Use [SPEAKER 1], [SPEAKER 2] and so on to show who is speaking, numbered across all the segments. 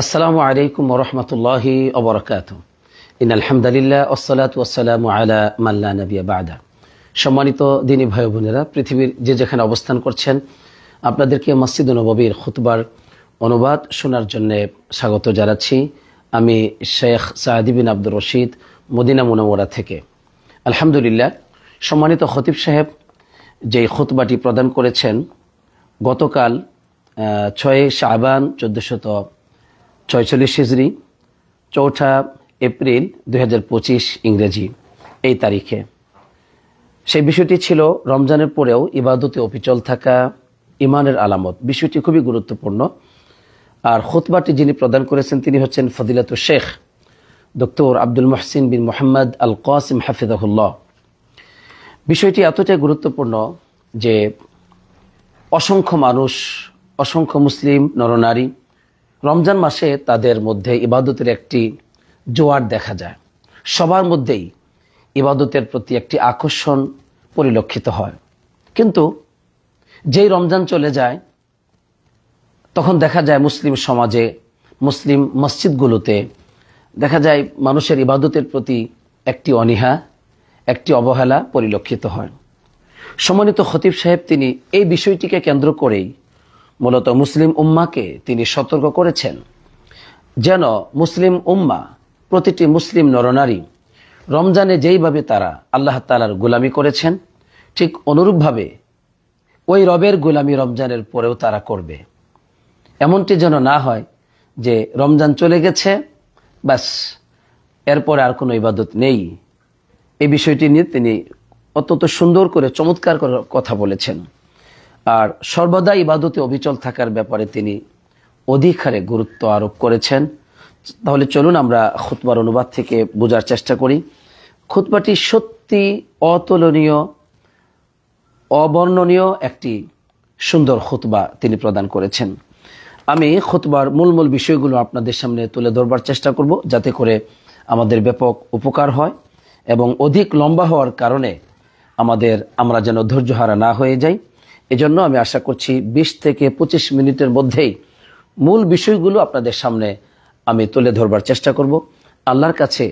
[SPEAKER 1] আসসালামু আলাইকুম ওয়া রাহমাতুল্লাহি ওয়া বারাকাতুহু। ইন্নাল হামদুলিল্লাহ ওয়াসসালাতু ওয়াসসালামু আলা মান লা নাবিয়্যা বা'দা। সম্মানিত দিনী ভাই বোনেরা, পৃথিবীর যে যেখানে অবস্থান করছেন, আপনাদেরকে মসজিদ নববীর খুতবার অনুবাদ শোনার জন্য স্বাগত জানাচ্ছি। আমি শেখ সাঈদ বিন আব্দুর রশিদ, মদিনা মুনাওয়ারা থেকে। আলহামদুলিল্লাহ, সম্মানিত খতিব সাহেব যেই খুতবাটি প্রদান করেছেন গতকাল 6 শাবান 1446 হিজরি, 4 এপ্রিল 2025 ইংরেজি এই তারিখে, সেই বিষয়টি ছিল রমজানের পরেও ইবাদতে অবিচল থাকা ইমানের আলামত। বিষয়টি খুবই গুরুত্বপূর্ণ। আর খুতবাটি যিনি প্রদান করেছেন তিনি হচ্ছেন ফজিলাতুল শেখ ডক্টর আব্দুল মুহসিন বিন মোহাম্মদ আল কাসিম হাফিজাহুল্লাহ। বিষয়টি এতটাই গুরুত্বপূর্ণ যে অসংখ্য মানুষ, অসংখ্য মুসলিম নরনারী রমজান মাসে তাদের মধ্যে ইবাদতের একটি জোয়ার দেখা যায়। সবার মধ্যেই ইবাদতের প্রতি একটি আকর্ষণ পরিলক্ষিত হয়। কিন্তু যেই রমজান চলে যায় তখন দেখা যায় মুসলিম সমাজে, মুসলিম মসজিদগুলোতে দেখা যায় মানুষের ইবাদতের প্রতি একটি অনীহা, একটি অবহেলা পরিলক্ষিত হয়। সম্মানিত খতিব সাহেব তিনি এই বিষয়টিকে কেন্দ্র করেই মূলত মুসলিম উম্মাকে তিনি সতর্ক করেছেন যেন মুসলিম উম্মা, প্রতিটি মুসলিম নরনারী রমজানে যেইভাবে তারা আল্লাহ তাআলার গোলামি করেছেন, ঠিক অনুরূপভাবে ওই রবের গোলামি রমজানের পরেও তারা করবে। এমনটি যেন না হয় যে রমজান চলে গেছে, বাস এরপরে আর কোনো ইবাদত নেই। এই বিষয়টি নিয়ে তিনি অত্যন্ত সুন্দর করে চমৎকার করে কথা বলেছেন। আর সর্বদা ইবাদতে অবিচল থাকার ব্যাপারে তিনি অধিক হারে গুরুত্ব আরোপ করেছেন। তাহলে চলুন আমরা খুতবার অনুবাদ থেকে বোঝার চেষ্টা করি। খুতবাটি সত্যি অতুলনীয়, অবর্ণনীয় একটি সুন্দর খুতবা তিনি প্রদান করেছেন। আমি খুতবার মূল বিষয়গুলো আপনাদের সামনে তুলে ধরবার চেষ্টা করব, যাতে করে আমাদের ব্যাপক উপকার হয় এবং অধিক লম্বা হওয়ার কারণে আমরা যেন ধৈর্যহারা না হয়ে যাই। এজন্য আমি আশা করছি 20 থেকে 25 মিনিটের মধ্যেই মূল বিষয়গুলো আপনাদের সামনে আমি তুলে ধরবার চেষ্টা করব। আল্লাহর কাছে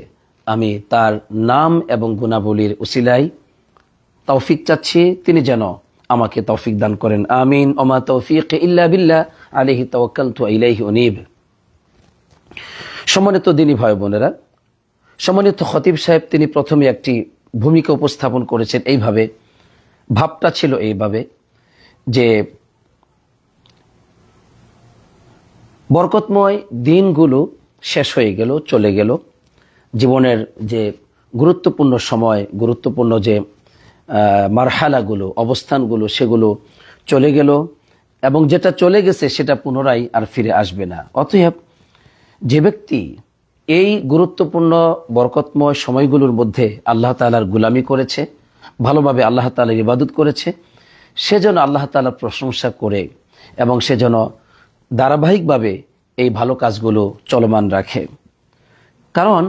[SPEAKER 1] আমি তার নাম এবং গুণাবলীর উসিলায় তৌফিক চাচ্ছি, তিনি যেন আমাকে তৌফিক দান করেন। আমিন। ওমা তৌফিক ইল্লা বিল্লাহ, আলাইহি তাওয়াক্কালতু ওয়া ইলাইহি উনীব। সম্মানিত দিনী ভাই বোনেরা, সম্মানিত খতিব সাহেব তিনি প্রথমে একটি ভূমিকা উপস্থাপন করেছেন এইভাবে, ভাবটা ছিল এইভাবে যে বরকতময় দিনগুলো শেষ হয়ে গেল, চলে গেল। জীবনের যে গুরুত্বপূর্ণ সময়, গুরুত্বপূর্ণ যে মারহালাগুলো, অবস্থানগুলো, সেগুলো চলে গেল এবং যেটা চলে গেছে সেটা পুনরায় আর ফিরে আসবে না। অতএব যে ব্যক্তি এই গুরুত্বপূর্ণ বরকতময় সময়গুলোর মধ্যে আল্লাহ তাআলার গোলামি করেছে, ভালোভাবে আল্লাহ তাআলার ইবাদত করেছে, সে যেন আল্লাহ তাআলার প্রশংসা করে এবং সে যেন ধারাবাহিকভাবে এই ভালো কাজগুলো চলমান রাখে। কারণ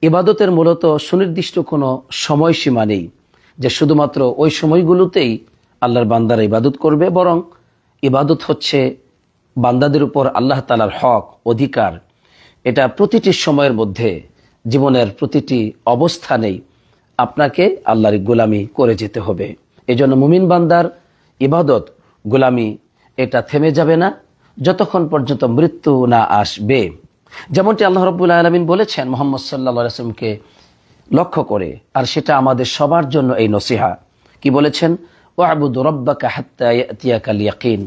[SPEAKER 1] ইবাদতের মূলত সুনির্দিষ্ট কোনো সময়সীমা নেই যে শুধুমাত্র ওই সময়গুলোতেই আল্লাহর বান্দারা ইবাদত করবে, বরং ইবাদত হচ্ছে বান্দাদের উপর আল্লাহ তাআলার হক, অধিকার। এটা প্রতিটি সময়ের মধ্যে, জীবনের প্রতিটি অবস্থানেই আপনাকে আল্লাহর গোলামি করে যেতে হবে। এজন্য মুমিন বান্দার ইবাদত, গোলামি এটা থেমে যাবে না যতক্ষণ পর্যন্ত মৃত্যু না আসবে। যেমনটি আল্লাহ রাব্বুল আলামিন বলেছেন মুহাম্মদ সাল্লাল্লাহু আলাইহি ওয়াসাল্লামকে লক্ষ্য করে, আর সেটা আমাদের সবার জন্য এই নসিহা। কি বলেছেন? ওয়া'বুদ রাব্বাকা হাত্তা ইয়াতিয়াকাল ইয়াকিন।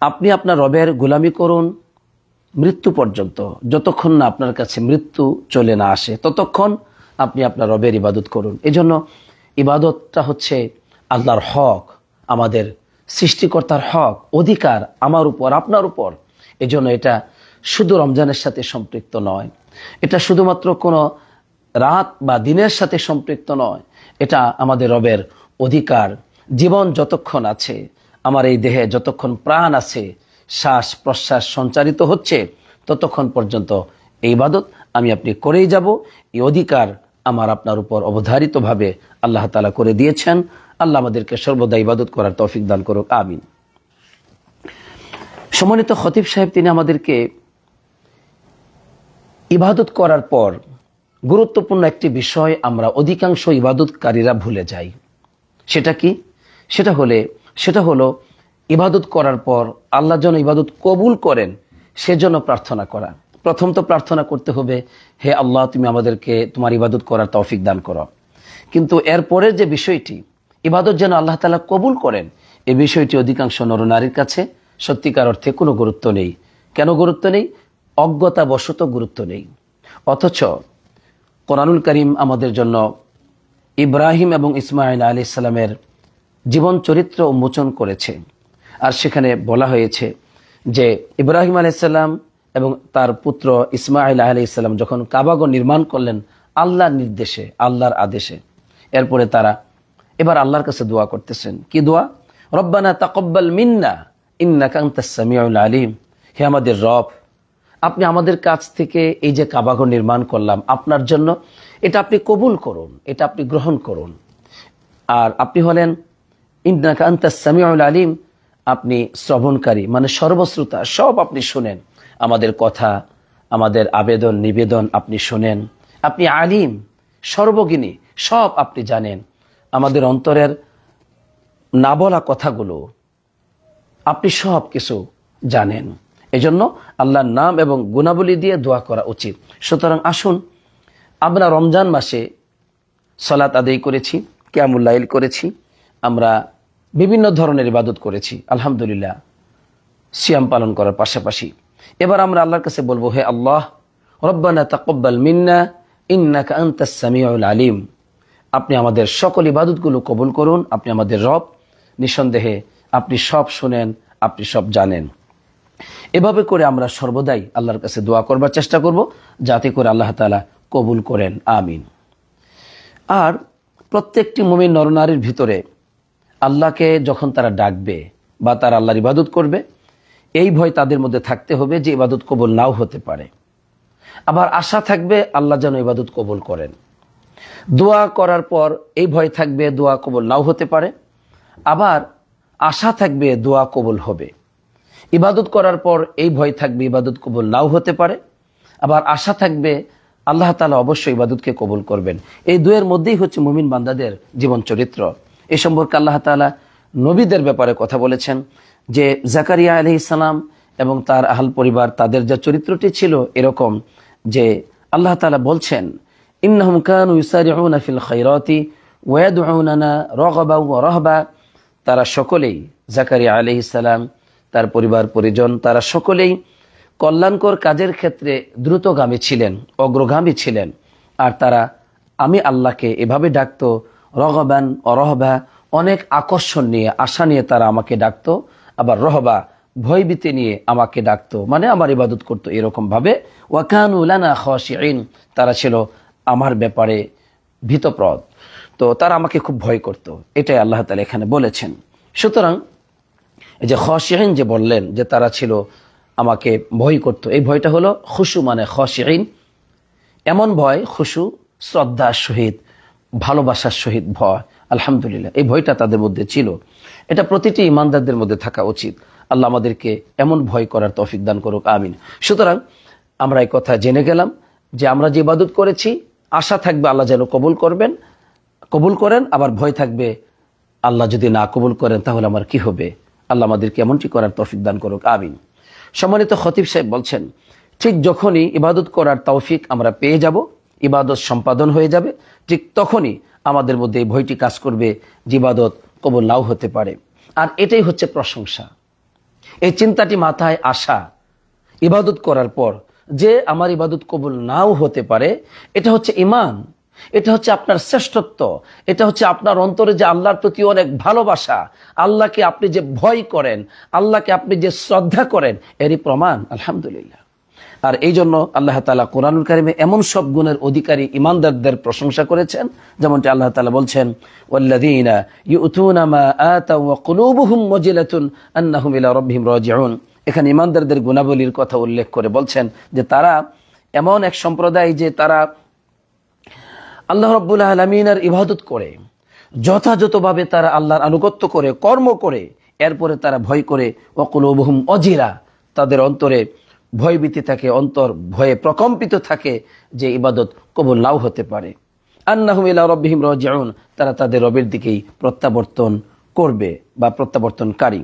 [SPEAKER 1] আপনি আপনার রবের গোলামি করুন মৃত্যু পর্যন্ত, যতক্ষণ না আপনার কাছে মৃত্যু চলে না আসে ততক্ষণ আপনি আপনার রবের ইবাদত করুন। এজন্য ইবাদতটা হচ্ছে আল্লাহর হক, আমাদের সৃষ্টিকর্তার হক, অধিকার আমার উপর, আপনার উপর। এজন্য এটা শুধু রমজানের সাথে সম্পৃক্ত নয়, এটা শুধুমাত্র কোনো রাত বা দিনের সাথে সম্পৃক্ত নয়, এটা আমাদের রবের অধিকার। জীবন যতক্ষণ আছে, আমার এই দেহে যতক্ষণ প্রাণ আছে, শ্বাস প্রশ্বাস সঞ্চারিত হচ্ছে, ততক্ষণ পর্যন্ত এই ইবাদত আমি আপনি করেই যাব। এই অধিকার আমার আপনার উপর অবধারিতভাবে আল্লাহ তাআলা করে দিয়েছেন। আল্লাহ আমাদেরকে সর্বদা ইবাদত করার তৌফিক দান করুক, আমিন। সম্মানিত খতিব সাহেব তিনি আমাদেরকে ইবাদত করার পর গুরুত্বপূর্ণ একটি বিষয় আমরা অধিকাংশ ইবাদতকারীরা ভুলে যাই। সেটা কি? সেটা হলো ইবাদত করার পর আল্লাহ যেন ইবাদত কবুল করেন সেজন্য প্রার্থনা করা। প্রথম তো প্রার্থনা করতে হবে, হে আল্লাহ, তুমি আমাদেরকে তোমার ইবাদত করার তৌফিক দান করো। কিন্তু এরপরের যে বিষয়টি, ইবাদত যেন আল্লাহ তাআলা কবুল করেন, এই বিষয়টি অধিকাংশ নরনারীর কাছে সত্যিকার অর্থে কোনো গুরুত্ব নেই। কেন গুরুত্ব নেই? অজ্ঞতাবশত গুরুত্ব নেই। অথচ কোরআনুল কারীম আমাদের জন্য ইব্রাহিম এবং ইসমাঈল আলাইহিস সালামের জীবন চরিত্র উন্মোচন করেছে। আর সেখানে বলা হয়েছে যে ইব্রাহিম আলাইহিস সালাম এবং তার পুত্র ইসমাঈল আলাইহিস সালাম যখন কাবাগর নির্মাণ করলেন আল্লাহর নির্দেশে, আল্লাহর আদেশে, এরপরে তারা এবার আল্লাহর কাছে দোয়া করতেছেন। কি দোয়া? রব্বানা তাকাব্বাল মিন্না ইন্নাকা আনতাস সামিউল আলিম। হে আমাদের রব, আপনি আমাদের কাছ থেকে এই যে কাবাগর নির্মাণ করলাম আপনার জন্য, এটা আপনি কবুল করুন, এটা আপনি গ্রহণ করুন। আর আপনি হলেন ইন্নাকা আনতাস সামিউল আলিম, আপনি শ্রবণকারী, মানে সর্বশ্রোতা, সব আপনি শুনেন, আমাদের কথা, আমাদের আবেদন নিবেদন আপনি শুনেন। আপনি আলিম, সর্বজ্ঞানী, সব আপনি জানেন। আমাদের অন্তরের না বলা কথাগুলো আপনি সব কিছু জানেন। এজন্য আল্লাহর নাম এবং গুণাবলী দিয়ে দোয়া করা উচিত। সুতরাং আসুন, আমরা রমজান মাসে সালাত আদায় করেছি, কিয়ামুল লাইল করেছি, আমরা বিভিন্ন ধরনের ইবাদত করেছি, আলহামদুলিল্লাহ, সিয়াম পালন করার পাশাপাশি। এবার আমরা আল্লাহর কাছে বলবো, হে আল্লাহ, রব্বানা তাকাব্বাল মিন্না ইন্নাকা আনতাস সামিউল আলিম। আপনি আমাদের সকল ইবাদতগুলো কবুল করুন, আপনি আমাদের রব, নিঃসন্দেহে আপনি সব শুনেন, আপনি সব জানেন। এভাবে করে আমরা সর্বদাই আল্লাহর কাছে দোয়া করবার চেষ্টা করব, যাতে করে আল্লাহ তাআলা কবুল করেন, আমিন। আর প্রত্যেকটি মুমিন নরনারীর ভিতরে আল্লাহকে যখন তারা ডাকবে বা তারা আল্লাহর ইবাদত করবে, এই ভয় তাদের মধ্যে থাকতে হবে যে ইবাদত কবুল নাও হতে পারে। আবার আশা থাকবে আল্লাহ যেন ইবাদত কবুল করেন। দোয়া করার পর এই ভয় থাকবে দোয়া কবুল নাও হতে পারে, আবার আশা থাকবে দোয়া কবুল হবে। ইবাদত করার পর এই ভয় থাকবে ইবাদত কবুল নাও হতে পারে, আবার আশা থাকবে আল্লাহ তাআলা অবশ্যই ইবাদতকে কবুল করবেন। এই দুয়ের মধ্যেই হচ্ছে মুমিন বান্দাদের জীবন চরিত্র। এ সম্পর্কে আল্লাহ তাআলা নবীদের ব্যাপারে কথা বলেছেন যে জাকারিয়া আলাইহিস সালাম এবং তার আহল পরিবার, তাদের যে চরিত্রটি ছিল এরকম যে আল্লাহ তাআলা বলছেন, ইন্নাহুম কানু ইউসারিউনা ফিল খায়রাতি ওয়া ইয়াদউনানা রাগাবাও ওয়া রাহবা। তারা সকলেই, জাকারিয়া আলাইহিস সালাম, তার পরিবার পরিজন, তারা সকলেই কল্যাণকর কাজের ক্ষেত্রে দ্রুতগামী ছিলেন, অগ্রগামী ছিলেন। আর তারা আমি আল্লাহকে এভাবে ডাকতো, রগবান ও রহবা, অনেক আকর্ষণ নিয়ে, আশা নিয়ে তারা আমাকে ডাকতো, আবার রহবা, ভয়ভীতি নিয়ে আমাকে ডাকতো, মানে আমার ইবাদত করতো এরকম ভাবে। ওয়াকানু লানা খাশিঈন, তারা ছিল আমার ব্যাপারে ভীতপ্রদ, তো তারা আমাকে খুব ভয় করত। এটাই আল্লাহ তাআলা এখানে বলেছেন। সুতরাং এই যে খাশিঈন যে বললেন যে তারা ছিল আমাকে ভয় করত, এই ভয়টা হলো খুশু, মানে খাশিঈন, এমন ভয়, খুশু শ্রদ্ধার সহিত, ভালোবাসার সহিত ভয়। আলহামদুলিল্লাহ, এই ভয়টা তাদের মধ্যে ছিল। এটা প্রতিটি ইমানদারদের মধ্যে থাকা উচিত। আল্লাহ আমাদেরকে এমন ভয় করার তৌফিক দান করুক, আমিন। সুতরাং আমরা এই কথা জেনে গেলাম যে আমরা যে ইবাদত করেছি, আশা থাকবে আল্লাহ যেন কবুল করেন, আবার ভয় থাকবে আল্লাহ যদি না কবুল করেন তাহলে আমার কি হবে। আল্লাহ আমাদেরকে এমনটি করার তৌফিক দান করুক, আমিন। সম্মানিত খতিব সাহেব বলছেন, ঠিক যখনই ইবাদত করার তৌফিক আমরা পেয়ে যাব, ইবাদত সম্পাদন হয়ে যাবে, ঠিক তখনই আমাদের মধ্যে এই ভয়টি কাজ করবে যে ইবাদত কবুল নাও হতে পারে। আর এটাই হচ্ছে প্রশংসা। এই চিন্তাটি মাথায় আসা ইবাদত করার পর যে আমার ইবাদত কবুল নাও হতে পারে, এটা হচ্ছে ঈমান, এটা হচ্ছে আপনার শ্রেষ্ঠত্ব, এটা হচ্ছে আপনার অন্তরে যে আল্লাহর প্রতি অনেক ভালোবাসা, আল্লাহকে আপনি যে ভয় করেন, আল্লাহকে আপনি যে শ্রদ্ধা করেন, এরই প্রমাণ, আলহামদুলিল্লাহ। আর এই জন্য আল্লাহ তাআলা কোরআনুল কারীমে এমন সব গুণের অধিকারী ইমানদারদের প্রশংসা করেছেন, যেমনটি আল্লাহ তাআলা বলছেন, ওয়াল্লাযীনা ইউতুনা মা আতাউ ওয়া কুলুবুহুম ওয়াজিলাতুন আন্নাহুম ইলা রাব্বিহিম রাজিউন। এখানে ইমানদারদের গুণাবলীর কথা উল্লেখ করে বলছেন যে তারা এমন এক সম্প্রদায় যে তারা আল্লাহ রাব্বুল আলামিনের ইবাদত করে, যথাযথভাবে তারা আল্লাহর আনুগত্য করে, কর্ম করে, এরপরে তারা ভয় করে, ওয়া কুলুবুহুম ওয়াজিলা, তাদের অন্তরে ভয়ভীতি থাকে, অন্তর ভয়ে প্রকম্পিত থাকে যে ইবাদত কবুল নাও হতে পারে। আন্নাহুম ইলা রাব্বিহিম রাজিউন, তারা তাদের রবের দিকেই প্রত্যাবর্তন করবে বা প্রত্যাবর্তনকারী।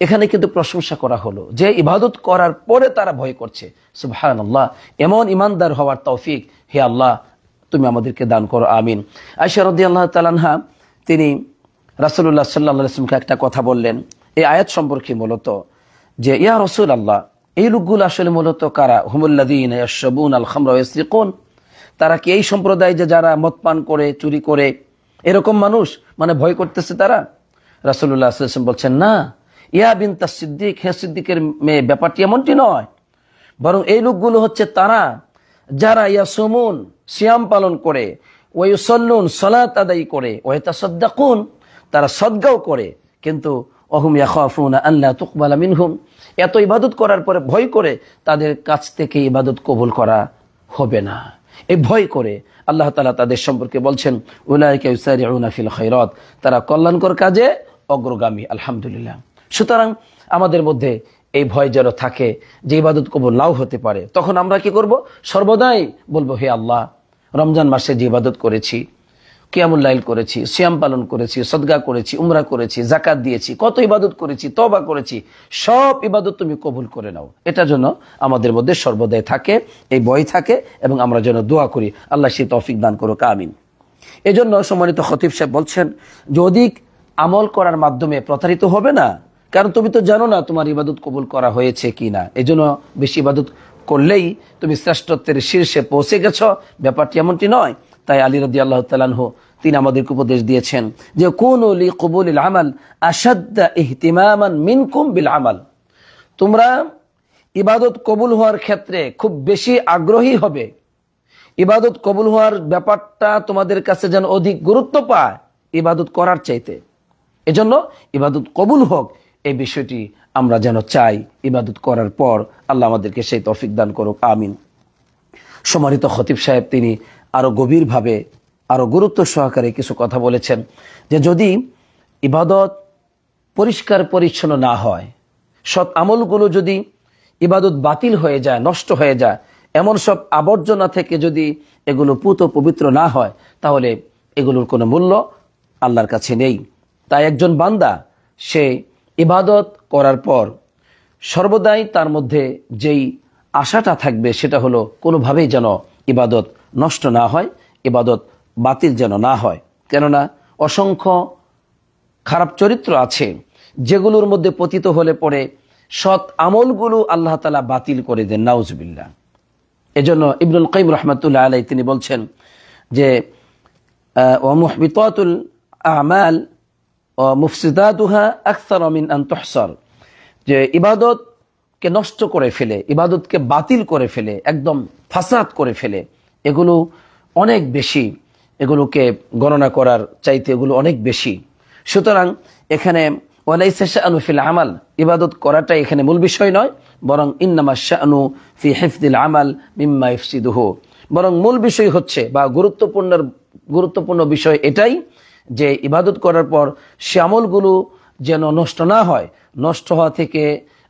[SPEAKER 1] এখানে কিন্তু প্রশংসা করা হলো যে ইবাদত করার পরে তারা ভয় করছে। সুবহানাল্লাহ, এমন ইমানদার হওয়ার তৌফিক হে আল্লাহ তুমি আমাদেরকে দান করো, আমিন। আয়েশা রাদিয়াল্লাহু তাআলা আনহা তিনি রাসূলুল্লাহ সাল্লাল্লাহু আলাইহি ওয়াসাল্লামকে একটা কথা বললেন এই আয়াত সম্পর্কে, মূলত যে ইয়া রাসূলুল্লাহ, এই লোকগুলো আসলে মূলত কারা? হুমুল্লাযীনা ইয়াশরাবুনাল খামরা ওয়া ইয়াসরিকুন, তারা কি এই সম্প্রদায় যে যারা মদ পান করে চুরি করে এরকম মানুষ, মানে ভয় করতেছে তারা? রাসূলুল্লাহ সাল্লাল্লাহু আলাইহি ওয়াসাল্লাম বলছেন, না ইয়া বিনতা সিদ্দিক, হে সিদ্দিকের মেয়ে, ব্যাপারটি এমনটি নয়, বরং এই লোকগুলো হচ্ছে তারা যারা ইয়াসুমুন, সিয়াম পালন করে, ওয়া ইউসাল্লুন, সালাত আদায় করে, ওয়া ইয়াতাসাদ্দাকুন, তারা সদকাও করে, কিন্তু ওহুম ইয়াখাফুনা আন লা তুকবালা মিনহুম, এত ইবাদত করার পরে ভয় করে তাদের কাছ থেকে ইবাদত কবুল করা হবে না। এই ভয় করে আল্লাহ তাআলা তাদের সম্পর্কে বলছেন উলাইকা ইউসারিউনা ফিল খায়রাত, তারা কল্যাণকর কাজে অগ্রগামী। আলহামদুলিল্লাহ। সুতরাং আমাদের মধ্যে এই ভয় যেন থাকে যে ইবাদত কবুল নাও হতে পারে, তখন আমরা কি করব? সর্বদাই বলবো, হে আল্লাহ, রমজান মাসে যে ইবাদত করেছি, কিয়ামুল লাইল করেছি, সিয়াম পালন করেছি, সদকা করেছি, উমরা করেছি, যাকাত দিয়েছি, কত ইবাদত করেছি, তওবা করেছি, সব ইবাদত তুমি কবুল করে নাও। এটা যেন আমাদের মধ্যে সর্বদাই থাকে, এই ভয় থাকে, এবং আমরা যেন দোয়া করি আল্লাহ সেই তৌফিক দান করুক, আমিন। এজন্য সম্মানিত খতিব সাহেব বলছেন যে অধিক আমল করার মাধ্যমে প্রতারিত হবে না, কারণ তুমি তো জানো না তোমার ইবাদত কবুল করা হয়েছে কি না। এজন্য বেশি ইবাদত করলেই তুমি শ্রেষ্ঠত্বের শীর্ষে পৌঁছে গেছ, ব্যাপারটি এমনটি নয়। তাই আলী রাদিয়াল্লাহু তাআলা আনহু তিনি আমাদেরকে উপদেশ দিয়েছেন যে কুনু লিকবুলিল আমাল আশাদ্দা ইহতিমামান মিনকুম বিল আমাল, তোমরা ইবাদত কবুল হওয়ার ক্ষেত্রে খুব বেশি আগ্রহী হবে, ইবাদত কবুল হওয়ার ব্যাপারটা তোমাদের কাছে যেন অধিক গুরুত্ব পায় ইবাদত করার চাইতে। এজন্য ইবাদত কবুল হোক এই বিষয়টি আমরা যেন চাই ইবাদত করার পর। আল্লাহ আমাদেরকে সেই তৌফিক দান করুক, আমিন। সম্মানিত খতিব সাহেব তিনি আরো গভীরভাবে, আরো গুরুত্ব সহকারে কিছু কথা বলেছেন যে যদি ইবাদত পরিষ্কার পরিচ্ছন্ন না হয়, সৎ আমলগুলো যদি ইবাদত বাতিল হয়ে যায়, নষ্ট হয়ে যায়, এমন সব আবর্জনা থেকে যদি এগুলো পুত পবিত্র না হয়, তাহলে এগুলোর কোনো মূল্য আল্লাহর কাছে নেই। তাই একজন বান্দা সে ইবাদত করার পর সর্বদাই তার মধ্যে যেই আশাটা থাকবে সেটা হলো কোনোভাবেই যেন ইবাদত নষ্ট না হয়, ইবাদত বাতিল যেন না হয়। কেননা অসংখ্য খারাপ চরিত্র আছে যেগুলোর মধ্যে পতিত হলে পরে সৎ আমলগুলো আল্লাহ তাআলা বাতিল করে দেন, নাউজুবিল্লাহ। এজন্য ইবনুল কাইয়িম রাহমাতুল্লাহ আলাইহি তিনি বলছেন যে ওয়া মুহবিতাতুল আমাল ওয়া মুফসিদাতুহা আকসার মিন আন তুহসার, যে ইবাদতকে নষ্ট করে ফেলে, ইবাদতকে বাতিল করে ফেলে, একদম ফাসাদ করে ফেলে, এগুলো অনেক বেশি, এগুলোকে গণনা করার চাইতে এগুলো অনেক বেশি। সুতরাং এখানে ওয়ালাইসা শাআনু ফিল আমাল, ইবাদত করাটাই এখানে মূল বিষয় নয়, বরং ইন্নামা শাআনু ফি হিফযিল আমাল মিম্মা ইফসিদুহু, বরং মূল বিষয় হচ্ছে বা গুরুত্বপূর্ণ বিষয় এটাই যে ইবাদত করার পর সে আমলগুলো যেন নষ্ট না হয়, নষ্ট হওয়া থেকে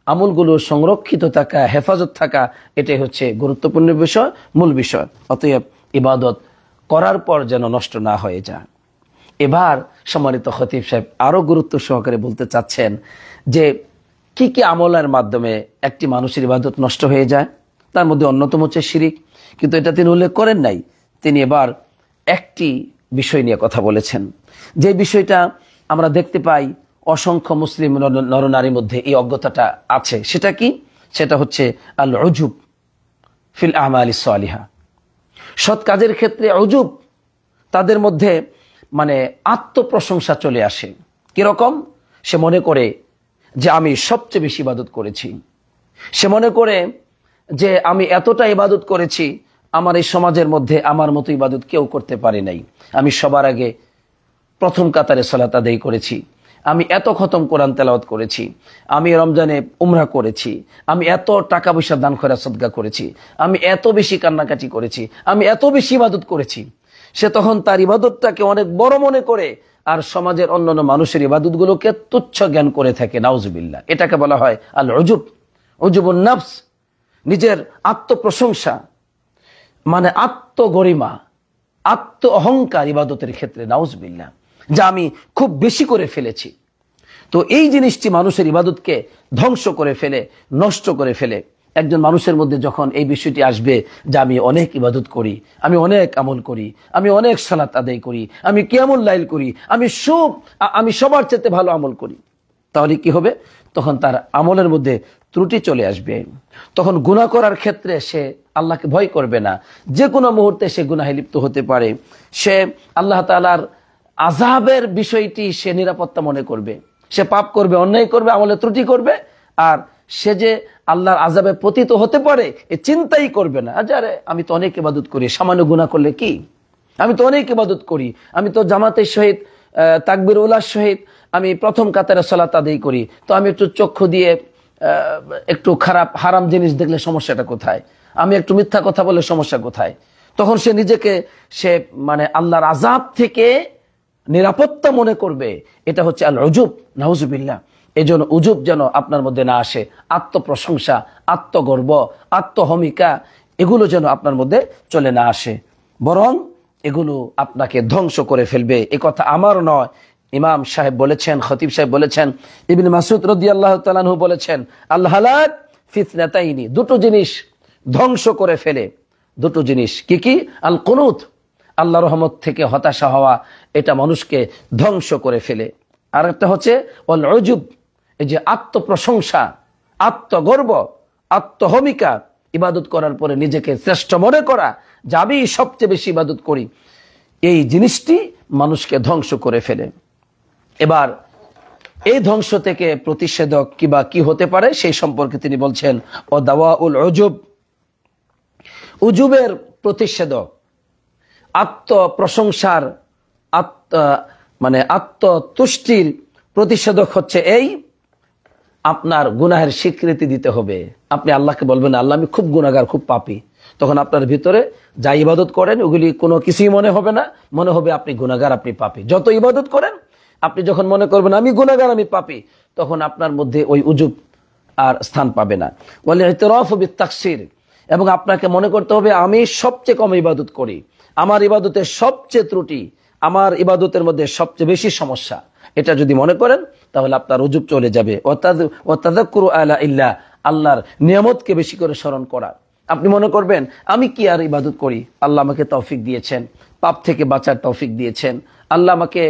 [SPEAKER 1] আমলগুলো সংরক্ষিত থাকা, হেফাজত থাকা, এটাই হচ্ছে গুরুত্বপূর্ণ বিষয়, মূল বিষয়। অতএব ইবাদত করার পর যেন নষ্ট না হয়ে যায়। এবার সম্মানিত খতিব সাহেব আরো গুরুত্ব সহকারে বলতে চাচ্ছেন যে কি কি আমলের মাধ্যমে একটি মানুষের ইবাদত নষ্ট হয়ে যায়। তার মধ্যে অন্যতম হচ্ছে শিরিক, কিন্তু এটা তিনি উল্লেখ করেন নাই। তিনি এবার একটি বিষয় নিয়ে কথা বলেছেন, যে বিষয়টা আমরা দেখতে পাই অসংখ্য মুসলিম নরনারীর মধ্যে এই অজ্ঞতাটা আছে। সেটা কি? সেটা হচ্ছে আল উজুব ফিল আমালিস সালিহা, সৎ কাজের ক্ষেত্রে উজুব, তাদের মধ্যে মানে আত্মপ্রশংসা চলে আসে। কিরকম? সে মনে করে যে আমি সবচেয়ে বেশি ইবাদত করেছি, সে মনে করে যে আমি এতটা ইবাদত করেছি, আমার এই সমাজের মধ্যে আমার মতো ইবাদত কেউ করতে পারে নাই, আমি সবার আগে প্রথম কাতারে সালাত আদায় করেছি, আমি এত খতম কোরআন তেলাওয়াত করেছি, আমি রমজানে উমরা করেছি, আমি এত টাকা পয়সা দান খয়রাত সদকা করেছি, আমি এত বেশি কান্নাকাটি করেছি, আমি এত বেশি ইবাদত করেছি। সে তখন তার ইবাদতটাকে অনেক বড় মনে করে আর সমাজের অন্যান্য মানুষের ইবাদতগুলোকে তুচ্ছ জ্ঞান করে থাকে, নাউজুবিল্লাহ। এটাকে বলা হয় আল উজুব, উজুবুন নফস, নিজের আত্মপ্রশংসা, মানে আত্মগরিমা, আত্ম অহংকার ইবাদতের ক্ষেত্রে, নাউজুবিল্লাহ, যা আমি খুব বেশি করে ফেলেছি। তো এই জিনিসটি মানুষের ইবাদতকে ধ্বংস করে ফেলে, নষ্ট করে ফেলে। একজন মানুষের মধ্যে যখন এই বিষয়টি আসবে যে আমি অনেক ইবাদত করি, আমি অনেক আমল করি, আমি অনেক সালাত আদায় করি, আমি কিয়ামুল লাইল করি, আমি সবার চেয়ে ভালো আমল করি, তাহলে কি হবে? তখন তার আমলের মধ্যে ত্রুটি চলে আসবে। তখন গুনাহ করার ক্ষেত্রে সে আল্লাহকে ভয় করবে না। যে কোনো মুহূর্তে সে গুনাহে লিপ্ত হতে পারে। সে আল্লাহ তাআলার আযাবের বিষয়টি সে নিরাপত্তা মনে করবে। সে পাপ করবে, অন্যায় করবে, আমলে ত্রুটি করবে, আর সে যে আল্লাহর আযাবে পতিত হতে পারে এ চিন্তাই করবে না। আরে আমি তো অনেক ইবাদত করি, সামান্য গুনাহ করলে কি? আমি তো অনেক ইবাদত করি, আমি তো জামাতের সহিত তাকবীর উলার সহিত আমি প্রথম কাতারে সালাত আদায় করি, তো আমি একটু চক্ষু দিয়ে একটু খারাপ হারাম জিনিস দেখলে সমস্যাটা কোথায়? আমি একটু মিথ্যা কথা বলে সমস্যা কোথায়? তখন সে নিজেকে মানে আল্লাহর আযাব থেকে নিরাপত্তা মনে করবে। এটা হচ্ছে আল উজুব, নাউজুবিল্লাহ। এই জন্য উজুব যেন আপনার মধ্যে না আসে। আত্মপ্রশংসা, আত্মগর্ব, আত্মহমিকা, এগুলো যেন আপনার মধ্যে চলে না আসে, বরং এগুলো আপনাকে ধ্বংস করে ফেলবে। এ কথা আমার নয়, ইমাম সাহেব বলেছেন, খতিব সাহেব বলেছেন, ইবনে মাসউদ রাদিয়াল্লাহু তাআলা আনহু বলেছেন, আল হালাক ফিতনাতাইনি, দুটো জিনিস ধ্বংস করে ফেলে। দুটো জিনিস কি কি? আল কুনুত, আল্লাহর রহমত থেকে হতাশা হওয়া, এটা মানুষকে ধ্বংস করে ফেলে। আর একটা হচ্ছে ওয়াল উজুব, এই যে আত্মপ্রশংসা, আত্মগর্ব, আত্মহমিকা, ইবাদত করার পরে নিজেকে শ্রেষ্ঠ মনে করা যে আমি সবচেয়ে বেশি ইবাদত করি, এই জিনিসটি মানুষকে ধ্বংস করে ফেলে। এবার এই ধ্বংস থেকে প্রতিষেধক কিবা কি হতে পারে সেই সম্পর্কে তিনি বলছেন, ও দাওয়াউল উজুব, উজুবের প্রতিষেধক, আত্মপ্রশংসার, মানে আত্মতুষ্টির প্রতিষেধক হচ্ছে এই, আপনার গুনাহের স্বীকৃতি দিতে হবে। আপনি আল্লাহকে বলবেন, আল্লাহ আমি খুব গুনাহগার, খুব পাপী। তখন আপনার ভিতরে যা ইবাদত করেন ওগুলি কোনো কিছুই মনে হবে না, মনে হবে আপনি গুনাহগার, আপনি পাপী। যত ইবাদত করেন, আপনি যখন মনে করবেন আমি গুনাহগার, আমি পাপী, তখন আপনার মধ্যে ওই উজুব আর স্থান পাবে না। ওয়াল ইতিরাফু বিত-তাকসির, এবং আপনাকে মনে করতে হবে আমি সবচেয়ে কম ইবাদত করি, আমার ইবাদতের সবচেয়ে ত্রুটি, আমার ইবাদতের মধ্যে সবচেয়ে বেশি সমস্যা। এটা যদি মনে করেন তাহলে আপনার উজুব চলে যাবে। ওয়া তাযাক্কুরু আলা ইল্লাহ, আল্লাহর নিয়ামতকে বেশি করে স্মরণ করা। আপনি মনে করবেন আমি কি আর ইবাদত করি, আল্লাহ আমাকে তৌফিক দিয়েছেন, পাপ থেকে বাঁচার তৌফিক দিয়েছেন, আল্লাহ আমাকে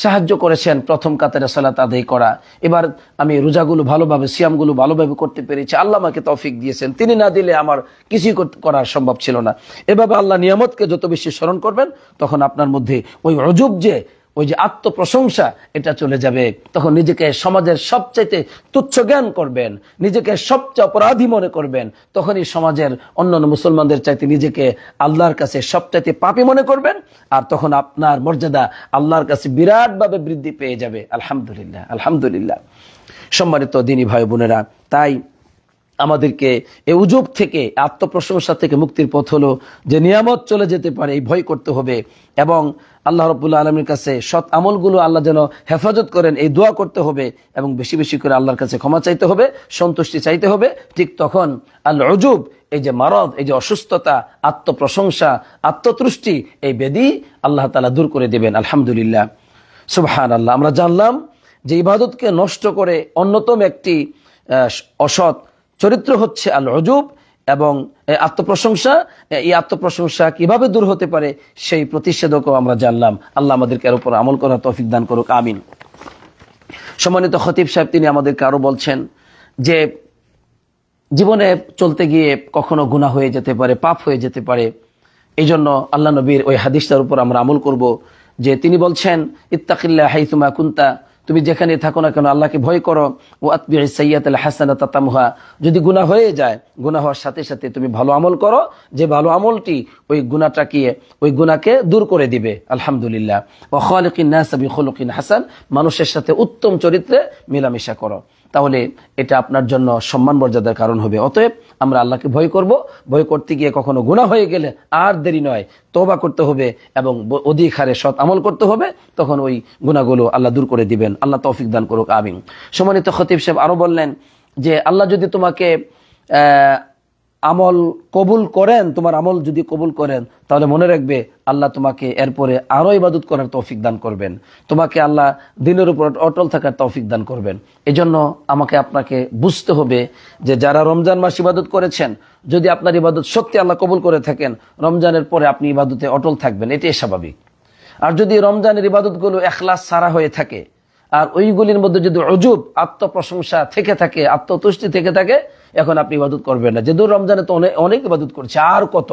[SPEAKER 1] সাহায্য করেছেন প্রথম কাতারে সালাত আদায় করা, এবার আমি রোজাগুলো ভালোভাবে, সিয়ামগুলো ভালোভাবে করতে পেরেছি, আল্লাহ আমাকে তৌফিক দিয়েছেন, তিনি না দিলে আমার কিছুই করা সম্ভব ছিল না। এভাবে আল্লাহ নিয়ামতকে যত বেশি স্মরণ করবেন, তখন আপনার মধ্যে ওই উজুব, যে ওই যে আত্মপ্রশংসা, এটা চলে যাবে। তখন নিজেকে সমাজের সবচাইতে তুচ্ছ জ্ঞান করবেন, নিজেকে সবচেয়ে অপরাধী মনে করবেন। তখনই সমাজের অন্যান্য মুসলমানদের চাইতে নিজেকে আল্লাহর কাছে সবচাইতে পাপী মনে করবেন, আর তখন আপনার মর্যাদা আল্লাহর কাছে বিরাটভাবে বৃদ্ধি পেয়ে যাবে। আলহামদুলিল্লাহ, আলহামদুলিল্লাহ। সম্মানিত দিনী ভাই বোনেরা, তাই আমাদেরকে এই উজুব থেকে, আত্মপ্রশংসা থেকে মুক্তির পথ হলো যে নিয়ামত চলে যেতে পারে এই ভয় করতে হবে, এবং আল্লাহ রাব্বুল আলামিনের কাছে সৎ আমলগুলো আল্লাহ যেন হেফাজত করেন এই দোয়া করতে হবে, এবং বেশি বেশি করে আল্লাহর কাছে ক্ষমা চাইতে হবে, সন্তুষ্টি চাইতে হবে। ঠিক তখন আল উজুব, এই যে মারদ, এই যে অসুস্থতা, আত্মপ্রশংসা, আত্মতুষ্টি, এই ব্যাধি আল্লাহ তাআলা দূর করে দেবেন। আলহামদুলিল্লাহ, সুবহানাল্লাহ। আমরা জানলাম যে ইবাদতকে নষ্ট করে অন্যতম একটি অসৎ চরিত্র হচ্ছে আল উজুব, এবং আত্মপ্রশংসা। এই আত্মপ্রশংসা কিভাবে দূর হতে পারে সেই প্রতিষেধকও আমরা জানলাম। আল্লাহ আমাদেরকে এর উপর আমল করার তৌফিক দান করুক, আমিন। সম্মানিত খতিব সাহেব তিনি আমাদেরকে আরো বলছেন যে জীবনে চলতে গিয়ে কখনো গুনাহ হয়ে যেতে পারে, পাপ হয়ে যেতে পারে। এই জন্য আল্লাহ নবীর ওই হাদিসটার উপর আমরা আমল করব, যে তিনি বলছেন, ইত্তাকিল্লাহ হাইসুমা কুনতা, তুমি যেখানে থাকো না কেন আল্লাহকে ভয় করো। ও আতবিউস সাইয়্যাতাল হাসানাতা তামহা, যদি গুনাহ হয়ে যায়, গুনাহ হওয়ার সাথে সাথে তুমি ভালো আমল করো, যে ভালো আমলটি ওই গুনাহকে দূর করে দিবে। আলহামদুলিল্লাহ। ওয়া খালিকিন নাস বিখুলুকিন হাসান, মানুষের সাথে উত্তম চরিত্রে মেলামেশা করো, তাহলে এটা আপনার জন্য সম্মান মর্যাদার কারণ হবে। অতএব আমরা আল্লাহকে ভয় করব। ভয় করতে গিয়ে কখনো গুনাহ হয়ে গেলে আর দেরি নয়, তওবা করতে হবে এবং অধিক হারে সৎ আমল করতে হবে, তখন ওই গুনাহগুলো আল্লাহ দূর করে দিবেন। আল্লাহ তৌফিক দান করুক, আমিন। সম্মানিত খতিব সাহেব আরো বললেন যে আল্লাহ যদি তোমাকে আমল কবুল করেন, তোমার আমল যদি কবুল করেন, তাহলে মনে রাখবে আল্লাহ তোমাকে এরপরে আরো ইবাদত করার তৌফিক দান করবেন, তোমাকে আল্লাহ দিনের উপর অটল থাকার তৌফিক দান করবেন। এজন্য আমাকে আপনাকে বুঝতে হবে যে যারা রমজান মাস ইবাদত করেছেন, যদি আপনার ইবাদত সত্যি আল্লাহ কবুল করে থাকেন, রমজানের পরে আপনি ইবাদতে অটল থাকবেন, এটাই স্বাভাবিক। আর যদি রমজানের ইবাদতগুলো ইখলাস ছাড়া হয়ে থাকে, আর ওইগুলির মধ্যে যদি উজুব, আত্মপ্রশংসা থেকে থাকে, আত্মতুষ্টি থেকে থাকে, এখন আপনি ইবাদত করবেন না, যেহেতু রমজানে তো অনেক ইবাদত করছে, আর কত,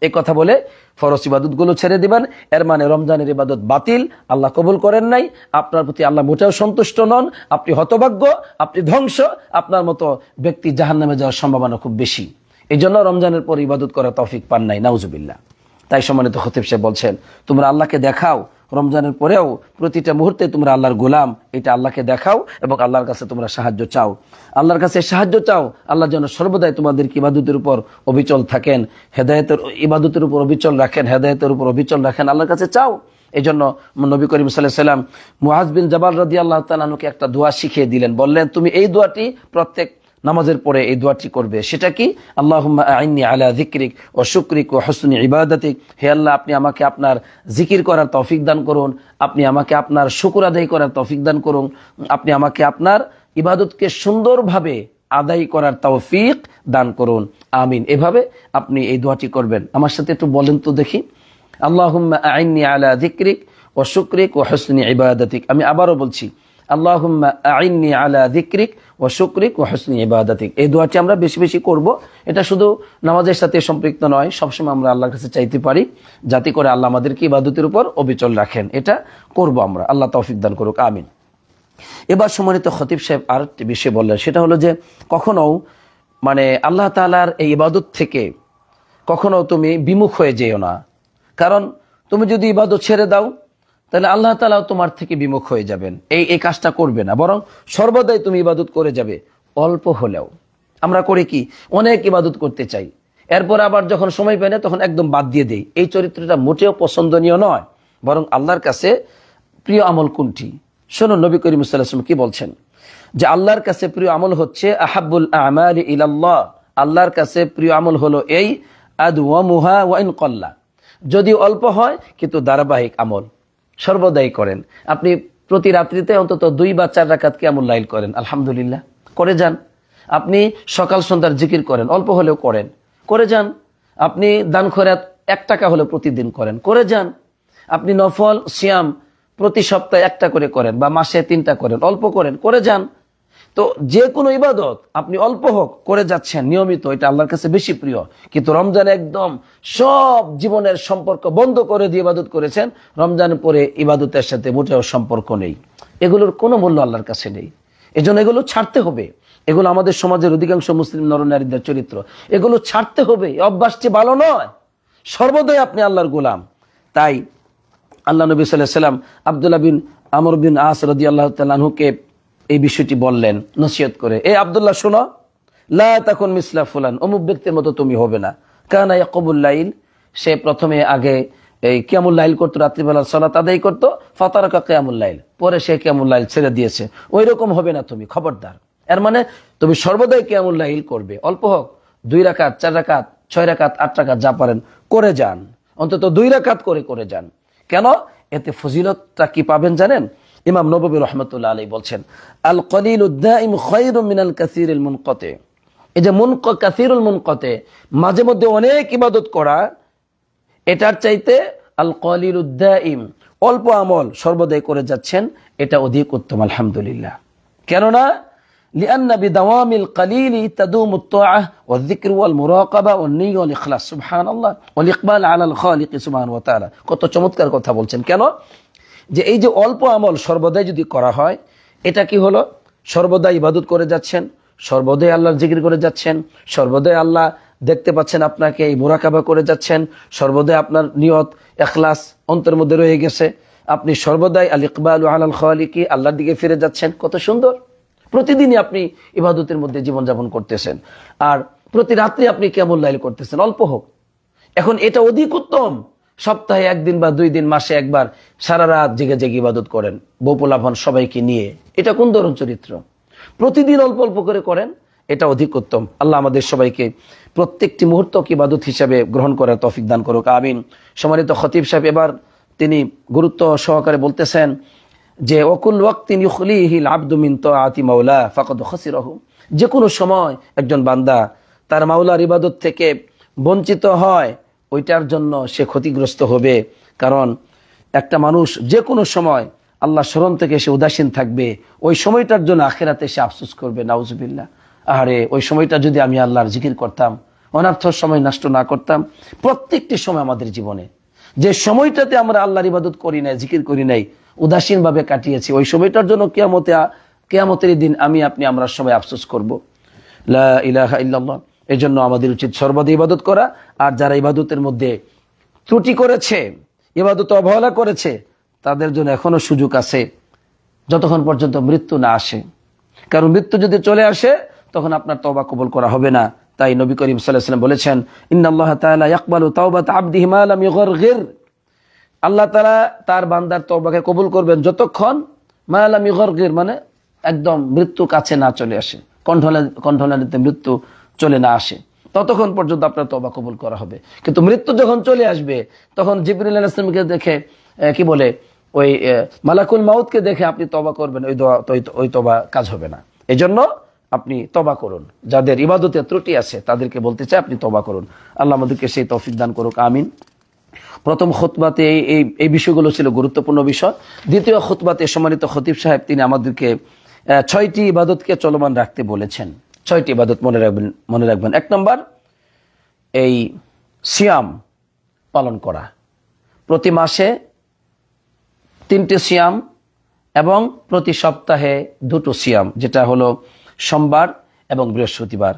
[SPEAKER 1] এই কথা বলে ফরজ ইবাদত গুলো ছেড়ে দিবেন। এর মানে রমজানের ইবাদত বাতিল, আল্লাহ কবুল করেন নাই, আপনার প্রতি আল্লাহ মোটেও সন্তুষ্ট নন, আপনি হতভাগ্য, আপনি ধ্বংস, আপনার মতো ব্যক্তি জাহান্নামে যাওয়ার সম্ভাবনা খুব বেশি। এই জন্য রমজানের পর ইবাদত করার তৌফিক পান নাই, নাউজুবিল্লাহ। তাই সম্মানিত খতিব সাহেব বলছেন, তোমরা আল্লাহকে দেখাও, রমজানের পরেও প্রতিটা মুহূর্তে তোমরা আল্লাহর গোলাম, এটা আল্লাহকে দেখাও এবং আল্লাহর কাছে তোমরা সাহায্য চাও, আল্লাহর কাছে সাহায্য চাও। আল্লাহ যেন সর্বদাই তোমাদের ইবাদতের উপর অবিচল থাকেন, হেদায়েতের ইবাদতের উপর অবিচল রাখেন, হেদায়েতের উপর অবিচল রাখেন, আল্লাহর কাছে চাও। এই জন্য নবী করিম সাল্লাল্লাহু আলাইহি ওয়াসাল্লাম মুআজ বিন জাবাল রাদিয়াল্লাহু তাআলা আনহুকে একটা দোয়া শিখিয়ে দিলেন, বললেন তুমি এই দোয়াটি প্রত্যেক নামাজের পরে এই দোয়াটি করবে। সেটা কি? আল্লাহুম্মা আইন্নি আলা যিকরিক ওয়া শুকরিক ওয়া হুসনি ইবাদাতিক, হে আল্লাহ আপনি আমাকে আপনার জিকির করার তৌফিক দান করুন, আপনি আমাকে আপনার শুকর আদায় করার তৌফিক দান করুন, আপনি আমাকে আপনার ইবাদতকে সুন্দরভাবে আদায় করার তৌফিক দান করুন, আমিন। এভাবে আপনি এই দোয়াটি করবেন। আমার সাথে একটু বলেন তো দেখি, আল্লাহুম্মা আইন্নি আলা যিকরিক ওয়া শুকরিক ওয়া হুসনি ইবাদাতিক। আমি আবারও বলছি, আল্লাহুম্মা আইন্নি আলা যিকরিক ওয়া শুকরিক ওয়া হুসনি ইবাদাতিক। এই দোয়াটি আমরা বেশি বেশি করব। এটা শুধু নামাজের সাথে সম্পৃক্ত নয়, সবসময় আমরা আল্লাহর কাছে চাইতে পারি যাতে করে আল্লাহ আমাদেরকে ইবাদতের উপর অবিচল রাখেন। এটা করব আমরা, আল্লাহ তৌফিক দান করুক, আমিন। এবার সম্মানিত খতিব সাহেব আরেকটি বিষয় বললেন, সেটা হলো যে কখনো আল্লাহ তাআলার এই ইবাদত থেকে কখনো তুমি বিমুখ হয়ে যেও না। কারণ তুমি যদি ইবাদত ছেড়ে দাও, তাহলে আল্লাহ তাআলা তোমার থেকে বিমুখ হয়ে যাবেন। এই কাজটা করবে না, বরং সর্বদাই তুমি ইবাদত করে যাবে, অল্প হলেও। আমরা করে কি, অনেক ইবাদত করতে চাই, এরপর আবার যখন সময় পাই না তখন একদম বাদ দিয়ে দেই। এই চরিত্রটা মোটেও পছন্দনীয় নয়। বরং আল্লাহর কাছে প্রিয় আমল কোনটি? শুনুন নবী করিম সাল্লাল্লাহু আলাইহি ওয়াসাল্লাম কি বলছেন, যে আল্লাহর কাছে প্রিয় আমল হচ্ছে আহাব্বুল আমালি ইলাল্লাহ। আল্লাহর কাছে প্রিয় আমল হলো এই আদওয়ামুহা ওয়া ইন ক্বাল্লা, যদি অল্প হয় কিন্তু ধারাবাহিক আমল সর্বদাই করেন। আপনি প্রতি রাত্রিতে অন্তত 2 বা 4 রাকাত কিয়ামুল লাইল করেন, আলহামদুলিল্লাহ, করে যান। আপনি সকাল সন্ধ্যার জিকির করেন, অল্প হলেও করেন, করে যান। আপনি দান খয়রাত 1 টাকা হলেও প্রতিদিন করেন, করে যান। আপনি নফল সিয়াম প্রতি সপ্তাহে 1টা করে করেন বা মাসে 3টা করেন, অল্প করেন, করে যান। তো যে কোনো ইবাদত আপনি অল্প হোক করে যাচ্ছেন নিয়মিত, এটা আল্লাহর কাছে বেশি প্রিয়। কিন্তু রমজানে একদম সব জীবনের সম্পর্ক বন্ধ করে দিয়ে ইবাদত করেছেন, রমজানের পরে ইবাদতের সাথে মোটেও সম্পর্ক নেই, এগুলোর কোনো মূল্য আল্লাহর কাছে নেই। এজন্য এগুলো ছাড়তে হবে। এগুলো আমাদের সমাজের অধিকাংশ মুসলিম নরনারীদের চরিত্র, এগুলো ছাড়তে হবে। অভ্যাসটি ভালো নয়, সর্বদাই আপনি আল্লাহর গোলাম। তাই আল্লাহ নবী সাল্লাল্লাহু আলাইহি ওয়াসাল্লাম আব্দুল্লাহ বিন আমর বিন আস রাদিয়াল্লাহু তাআলা আনহুকে এই বিষয়টি বললেন নসিহত করে, এ আব্দুল্লাহ শোনো, লা তাকুন মিসলা ফুলান, অমুক ব্যক্তির মতো তুমি হবে না। কানা ইয়াকুমুল লাইল, সে প্রথমে আগে এই কিয়ামুল লাইল করতো, রাত্রিবেলা সালাত আদায় করতো, ফাতারাকা কিয়ামুল লাইল, পরে সে কিয়ামুল লাইল ছেড়ে দিয়েছে। ওই রকম হবে না তুমি, খবরদার। এর মানে তুমি সর্বদাই কিয়ামুল লাইল করবে, অল্প হোক, 2 রাকাত 4 রাকাত 6 রাকাত 8 রাকাত যা পারেন করে যান, অন্তত 2 রাকাত করে যান। কেন? এতে ফজিলতটা কি পাবেন জানেন? ইমাম নববী রাহমাতুল্লাহ আলাইহি বলছেন, আল কলিলুদ দাইম খায়রুম মিনাল কাসীরিল মুনকাতি। এই যে কাসীরুল মুনকাতি, মাঝে মধ্যে অনেক ইবাদত করা, এটার চাইতে আল কলিলুদ দাইম, অল্প আমল সর্বদাই করে যাচ্ছেন, এটা অধিক উত্তম, আলহামদুলিল্লাহ। কেননা লিআন্না বিদাওয়ামিল কলিলি তাদুমুত তাআহ ওয়াল যিকর ওয়াল মুরাকাবা ওয়ান নিয়্যা ওয়াল ইখলাস, সুবহানাল্লাহ, ওয়াল ইকবাল আলাল খালিক সুবহানাহু ওয়া তাআলা। কত চমৎকার কথা বলছেন। কেন? যে এই যে অল্প আমল সর্বদাই যদি করা হয়, এটা কি হলো, সর্বদাই ইবাদত করে যাচ্ছেন, সর্বদাই আল্লাহর জিকির করে যাচ্ছেন, সর্বদাই আল্লাহ দেখতে পাচ্ছেন আপনাকে, এই মুরাকাবা করে যাচ্ছেন, সর্বদাই আপনার নিয়ত ইখলাস অন্তরের মধ্যে রয়ে গেছে, আপনি সর্বদাই আল ইকবাল আলাল খালিক, আল্লাহর দিকে ফিরে যাচ্ছেন। কত সুন্দর! প্রতিদিনই আপনি ইবাদতের মধ্যে জীবনযাপন করতেছেন, আর প্রতি রাত্রে আপনি কিয়ামুল লাইল করতেছেন, অল্প হোক। এখন এটা অধিক উত্তম, সপ্তাহে 1 দিন বা 2 দিন, মাসে একবার সারা রাত জেগে জেগে ইবাদত করেন, বউ পোলাপান সবাইকে নিয়ে। এটা কোন ধরনের চরিত্র? প্রতিদিন অল্প অল্প করে করেন, এটা অধিক উত্তম। আল্লাহ আমাদের সবাইকে প্রত্যেকটি মুহূর্তকে ইবাদত হিসাবে গ্রহণ করার তৌফিক দান করুক, আমিন। সম্মানিত খতিব সাহেব এবার তিনি গুরুত্ব সহকারে বলতেছেন যে ওকুল ওয়াক্তিন ইউখলিহিল আবদু মিন তাআতি মাওলা ফাকাদ খাসিরাহু, যে কোনো সময় একজন বান্দা তার মাওলার ইবাদত থেকে বঞ্চিত হয়, ওইটার জন্য সে ক্ষতিগ্রস্ত হবে। কারণ একটা মানুষ যে কোনো সময় আল্লাহ স্মরণ থেকে সে উদাসীন থাকবে, ওই সময়টার জন্য আখিরাতে সে আফসোস করবে, নাউজুবিল্লাহ। আহারে, ওই সময়টা যদি আমি আল্লাহর জিকির করতাম, অনর্থ সময় নষ্ট না করতাম। প্রত্যেকটি সময় আমাদের জীবনে যে সময়টাতে আমরা আল্লাহর ইবাদত করি নাই, জিকির করি নাই, উদাসীন ভাবে কাটিয়েছি, ওই সময়টার জন্য কিয়ামতের দিন আমরা সবাই আফসোস করব। লা ইলাহা ইল্লাল্লাহ। এই জন্য আমাদের উচিত সর্বদা ইবাদত করা। আর যারা ইবাদতের মধ্যে ত্রুটি করেছে, ইবাদত অবহেলা করেছে, তাদের জন্য এখনো সুযোগ আছে, যতক্ষণ পর্যন্ত মৃত্যু না আসে। কারণ মৃত্যু যদি চলে আসে তখন আপনার তওবা কবুল করা হবে না। তাই নবী করিম সাল্লাল্লাহু আলাইহি ওয়াসাল্লাম বলেছেন, ইন্নাল্লাহা তাআলা ইয়াকবালু তাওবাতা আবদিহি মা লাম ইগরগির, আল্লাহ তাআলা তার বান্দার তওবাকে কবুল করবেন যতক্ষণ মা লাম ইগরগির, মানে একদম মৃত্যু কাছে না চলে আসে, কণ্ঠনালীতে মৃত্যু চলে না আসে, ততক্ষণ পর্যন্ত আপনার তওবা কবুল করা হবে। কিন্তু মৃত্যু যখন চলে আসবে তখন জিবরিল আলাইহিস সালামকে দেখে কি বলে, ওই মালাকুল মাউতকে দেখে আপনি তওবা করবেন, ওই তওবা কাজ হবে না। এজন্য আপনি তওবা করুন। যাদের ইবাদতে ত্রুটি আছে তাদেরকে বলতে চাই আপনি তওবা করুন। আল্লাহ আমাদেরকে সেই তৌফিক দান করুক, আমিন। প্রথম খুতবাতে এই বিষয়গুলো ছিল গুরুত্বপূর্ণ বিষয়। দ্বিতীয় খুতবাতে সম্মানিত খতিব সাহেব তিনি আমাদেরকে 6টি ইবাদতকে চলমান রাখতে বলেছেন। 6টি ইবাদত মনে রাখবেন। 1 নম্বর, এই সিয়াম পালন করা। প্রতি মাসে 3টি সিয়াম এবং প্রতি সপ্তাহে 2টো সিয়াম, যেটা হলো সোমবার এবং বৃহস্পতিবার।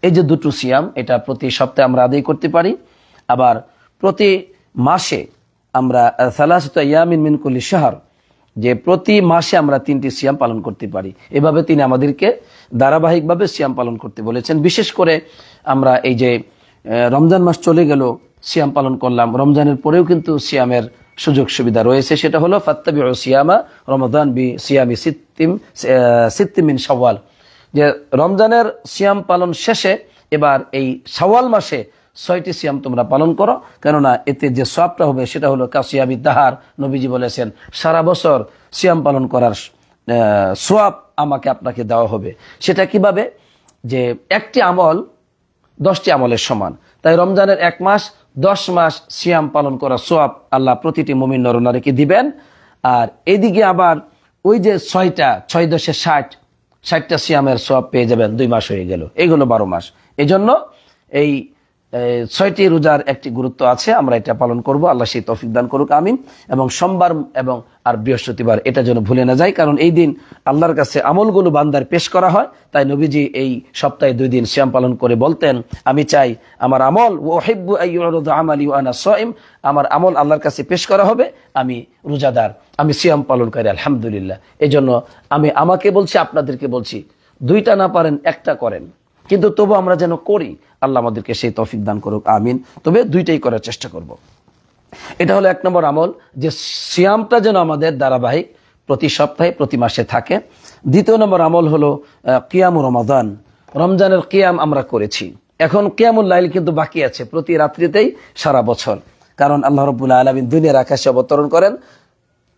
[SPEAKER 1] এই যে 2টো সিয়াম, এটা প্রতি সপ্তাহে আমরা আদায় করতে পারি। আবার প্রতি মাসে আমরা সালাসাতু আইয়ামিন মিন কুল্লি শাহর, যে প্রতি মাসে আমরা 3টি সিয়াম পালন করতে পারি। এভাবে তিনি আমাদেরকে ধারাবাহিকভাবে সিয়াম পালন করতে বলেছেন। বিশেষ করে আমরা এই যে রমজান মাস চলে গেল, সিয়াম পালন করলাম, রমজানের পরেও কিন্তু সিয়ামের সুযোগ সুবিধা রয়েছে। সেটা হলো ফাত্তাবিউ সিয়ামা রমাদান বি সিয়ামি সিত্তিম মিন শাওয়াল, যে রমজানের সিয়াম পালন শেষে এবার এই শাওয়াল মাসে 6টি সিয়াম তোমরা পালন করো, কেননা এতে যে সওয়াবটা হবে সেটা হলো কাসিয়ামি দাহার। নবীজি বলেছেন সারা বছর সিয়াম পালন করার সওয়াব আমাকে আপনাকে দেওয়া হবে। সেটা কিভাবে, যে একটি আমল 10টি আমলের সমান। তাই রমজানের 1 মাস 10 মাস সিয়াম পালন করার সওয়াব আল্লাহ প্রতিটি মুমিন নরনারীকে দিবেন। আর এদিকে আবার ওই যে 6 10 60টা সিয়ামের সওয়াব পেয়ে যাবেন। 2 মাস হয়ে গেল, এইগুলো 12 মাস। এই জন্য এই 6টি রোজার একটি গুরুত্ব আছে, আমরা এটা পালন করব। আল্লাহ সেই তৌফিক দান করুক, আমিন। এবং সোমবার এবং আর বৃহস্পতিবার এটা যেন ভুলে না যায়, কারণ এই দিন আল্লাহর কাছে আমলগুলো বান্দার পেশ করা হয়। তাই নবীজি এই সপ্তাহে 2 দিন সিয়াম পালন করে বলতেন, আমি চাই আমার আমল ওয়াহিব্বু আইয়ুরদু আমালি ওয়া আনা সাইম, আমার আমল আল্লাহর কাছে পেশ করা হবে, আমি রোজাদার, আমি সিয়াম পালন করি, আলহামদুলিল্লাহ। এই জন্য আমি আমাকে বলছি, আপনাদেরকে বলছি, 2টা না পারেন 1টা করেন, কিন্তু তবু আমরা যেন করি। আল্লাহ আমাদেরকে সেই তৌফিক দান করুক, আমিন। তবে 2টাই করার চেষ্টা করব। এটা হলো 1 নম্বর আমল, যে সিয়ামটা যেন আমাদের ধারাবাহিক প্রতি সপ্তাহে প্রতি মাসে থাকে। 2 নম্বর আমল হলো কিয়াম রমাদান। রমজানের কিয়াম আমরা করেছি, এখন কিয়ামুল লাইল কিন্তু বাকি আছে প্রতি রাত্রিতেই সারা বছর। কারণ আল্লাহ রাব্বুল আলামিন দুনিয়ার আকাশে অবতরণ করেন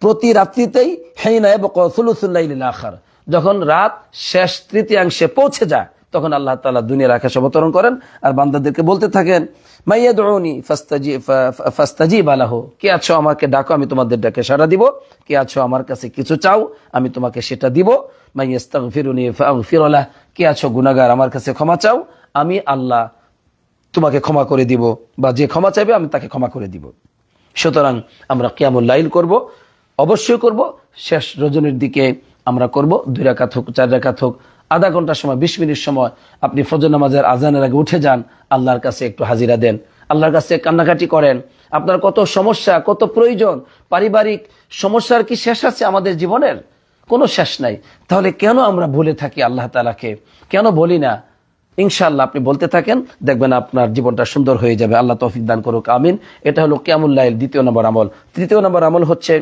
[SPEAKER 1] প্রতি রাত্রিতেই, হাইনা ইয়াবকা সুলুসুল লাইলিল আখির, যখন রাত শেষ তৃতীয়াংশে পৌঁছে যায় তখন আল্লাহ তাআলা দুনিয়ার আকাশে অবতরণ করেন আর বান্দাদেরকে বলতে থাকেন, মাইয়াদউনি ফাস্তাজিব লাহু, কে আছো আমাকে ডাকো আমি তোমাদের ডাকে সাড়া দিব, কে আছো আমার কাছে কিছু চাও আমি তোমাকে সেটা দিব, মাইয়াস্তাগফিরুনি ফাগফির লাহু, কে আছো গুনাহগার আমার কাছে ক্ষমা চাও আমি আল্লাহ তোমাকে ক্ষমা করে দিব, বা যে ক্ষমা চাইবে আমি তাকে ক্ষমা করে দিব। সুতরাং আমরা কিয়ামুল লাইল করব, অবশ্যই করব। শেষ রজনীর দিকে আমরা করব, 2 রাকাত হোক 4 রাকাত হোক, আধা ঘন্টা সময় 20 মিনিট সময় আপনি ফজর নামাজের আজানের আগে উঠে যান, আল্লাহর কাছে একটু হাজিরা দেন, আল্লাহর কাছে কান্নাকাটি করেন। আপনার কত সমস্যা, কত প্রয়োজন, পারিবারিক সমস্যার কি শেষ আছে আমাদের জীবনের? কোনো শেষ নাই। তাহলে কেন আমরা ভুলে থাকি আল্লাহ তাআলাকে, কেন বলি না? ইনশাআল্লাহ আপনি বলতে থাকেন, দেখবেন আপনার জীবনটা সুন্দর হয়ে যাবে। আল্লাহ তৌফিক দান করুক, আমিন। এটা হলো কিয়ামুল লাইল 2 নম্বর আমল। 3 নম্বর আমল হচ্ছে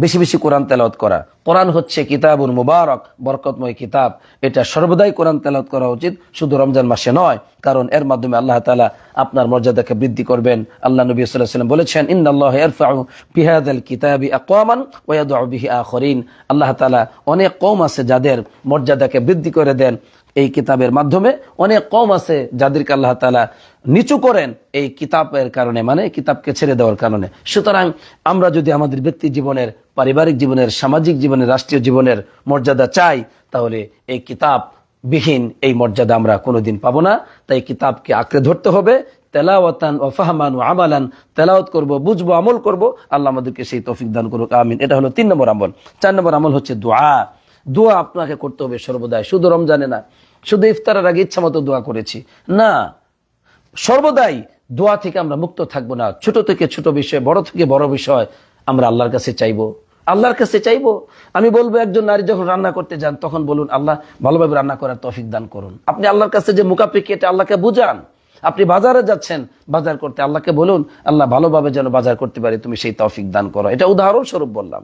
[SPEAKER 1] বেশি বেশি কোরআন তেলাওয়াত করা। কোরআন হচ্ছে কিতাবুন মুবারক, বরকতময় কিতাব। এটা সর্বদাই কোরআন তেলাওয়াত করা উচিত, শুধু রমজান মাসে নয়, কারণ এর মাধ্যমে আল্লাহ তাআলা আপনার মর্যাদাকে বৃদ্ধি করবেন। আল্লাহ নবী সাল্লাল্লাহু আলাইহি ওয়াসাল্লাম বলেছেন, ইন্নাল্লাহা ইয়ারফাউ বিহাযাল কিতাবি আকওয়ামান ওয়া ইয়াদউ বিহি আখরিন। আল্লাহ তাআলা অনেক কওম আছে যাদের মর্যাদাকে বৃদ্ধি করে দেন এই কিতাবের মাধ্যমে, অনেক কওম আছে যাদেরকে আল্লাহ তাআলা নিচু করেন এই কিতাবের কারণে, মানে কিতাবকে ছেড়ে দেওয়ার কারণে। সুতরাং আমরা যদি আমাদের ব্যক্তি জীবনের, পারিবারিক জীবনের, সামাজিক জীবনের, রাষ্ট্রীয় জীবনের মর্যাদা চাই, তাহলে এই কিতাব বিহীন এই মর্যাদা আমরা কোনোদিন পাবো না। তাই কিতাবকে আঁকড়ে ধরতে হবে, তেলাওয়াতান ওয়া ফাহমান ওয়া আমালান, তেলাওয়াত করব, বুঝবো, আমল করব। আল্লাহ আমাদেরকে সেই তৌফিক দান করুক, আমিন। এটা হলো 3 নম্বর আমল। 4 নম্বর আমল হচ্ছে দোয়া। দোয়া আপনাকে করতে হবে সর্বদাই, শুধু রমজানে না, শুধু ইফতারের আগে ইচ্ছা মতো দোয়া করেছি না, সর্বদাই দোয়া থেকে আমরা মুক্ত থাকবো না। ছোট থেকে ছোট বিষয়, বড় থেকে বড় বিষয় আমরা আল্লাহর কাছে চাইবো, আল্লাহর কাছে চাইবো। আমি বলবো, একজন নারী যখন রান্না করতে যান তখন বলুন, আল্লাহ ভালোভাবে রান্না করার তৌফিক দান করুন। আপনি আল্লাহর কাছে যে মুকাফিকি, এটা আল্লাহকে বুঝান। আপনি বাজারে যাচ্ছেন বাজার করতে, আল্লাহকে বলুন, আল্লাহ ভালোভাবে যেন বাজার করতে পারে, তুমি সেই তৌফিক দান করো। এটা উদাহরণস্বরূপ বললাম।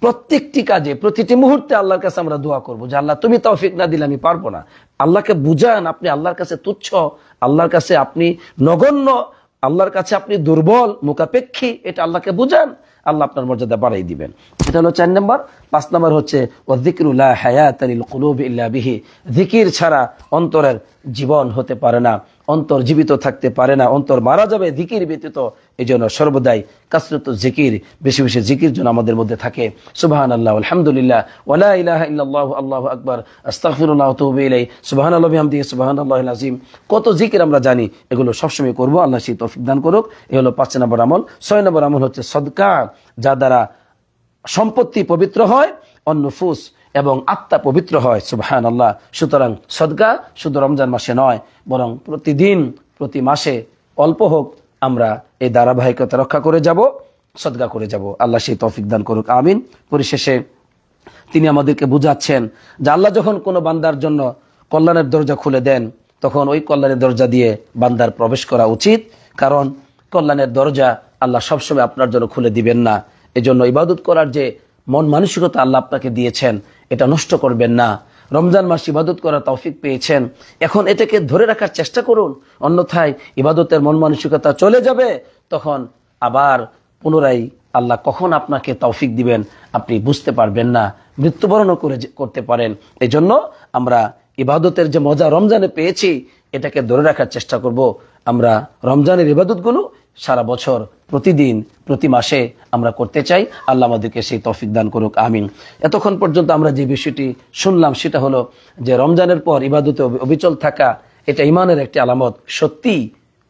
[SPEAKER 1] প্রত্যেকটি কাজে, প্রতিটি মুহূর্তে আল্লাহর কাছে আমরা দোয়া করবো যে আল্লাহ তুমি তৌফিক না দিলে আমি পারবো না। আল্লাহকে বুঝান, আপনি আল্লাহর কাছে তুচ্ছ, আল্লাহর কাছে আপনি নগণ্য, আল্লাহর কাছে আপনি দুর্বল, মুখাপেক্ষী। এটা আল্লাহকে বুঝান, আল্লাহ আপনার মর্যাদা বাড়াই দিবেন। এটা হলো 4 নম্বর। 5 নম্বর হচ্ছে ওয়াযিকরু লা হায়াতা লিল কুলুবি ইল্লা বিহি। জিকির ছাড়া অন্তরের জীবন হতে পারে না, অন্তর জীবিত থাকতে পারে না, অন্তর মারা যাবে জিকির ব্যতীত। এই জন্য সর্বদাই কাসরাতুজ জিকির, বেশি বেশি জিকির যেন আমাদের মধ্যে থাকে। সুবহানাল্লাহ, আলহামদুলিল্লাহ, ওয়া লা ইলাহা ইল্লাল্লাহু, আল্লাহু আকবার, আস্তাগফিরুল্লাহ ওয়া আতুবু ইলাইহি, সুবহানাল্লাহি ওয়া বিহামদিহি, সুবহানাল্লাহিল আযীম। কত জিকির আমরা জানি, এগুলো সবসময় করব। আল্লাহ সেই তৌফিক দান করুক। এই হলো 5 নম্বর আমল। 6 নম্বর আমল হচ্ছে সদকা, যা দ্বারা সম্পত্তি পবিত্র হয়, অন্নফুস এবং আত্মা পবিত্র হয়। সুবহানাল্লাহ। সুতরাং সদকা শুধু রমজান মাসে নয়, বরং প্রতিদিন, প্রতি মাসে, অল্প হোক, আমরা এই ধারাবাহিকতা রক্ষা করে যাব, সদকা করে যাব। আল্লাহ সেই তৌফিক দান করুক, আমিন। পরিশেষে তিনি আমাদেরকে বুঝাচ্ছেন যে আল্লাহ যখন কোনো বান্দার জন্য কল্যাণের দরজা খুলে দেন, তখন ওই কল্যাণের দরজা দিয়ে বান্দার প্রবেশ করা উচিত। কারণ কল্যাণের দরজা আল্লাহ সবসময় আপনার জন্য খুলে দিবেন না। এজন্য ইবাদত করার যে মন মানসিকতা আল্লাহ আপনাকে দিয়েছেন, এটা নষ্ট করবেন না। রমজান মাস ইবাদত করার তৌফিক পেয়েছেন, এখন এটাকে ধরে রাখার চেষ্টা করুন। অন্যথায় ইবাদতের মন মানসিকতা চলে যাবে, তখন আবার পুনরায় আল্লাহ কখন আপনাকে তৌফিক দিবেন আপনি বুঝতে পারবেন না, মৃত্যুবরণও করতে পারেন। এই জন্য আমরা ইবাদতের যে মজা রমজানে পেয়েছি, এটাকে ধরে রাখার চেষ্টা করব। আমরা রমজানের ইবাদতগুলো সারা বছর, প্রতিদিন, প্রতি মাসে আমরা করতে চাই। আল্লাহ আমাদেরকে সেই তৌফিক দান করুক, আমিন। এতক্ষণ পর্যন্ত আমরা যে বিষয়টি শুনলাম, সেটা হলো যে রমজানের পর ইবাদতে অবিচল থাকা, এটা ইমানের একটি আলামত। সত্যি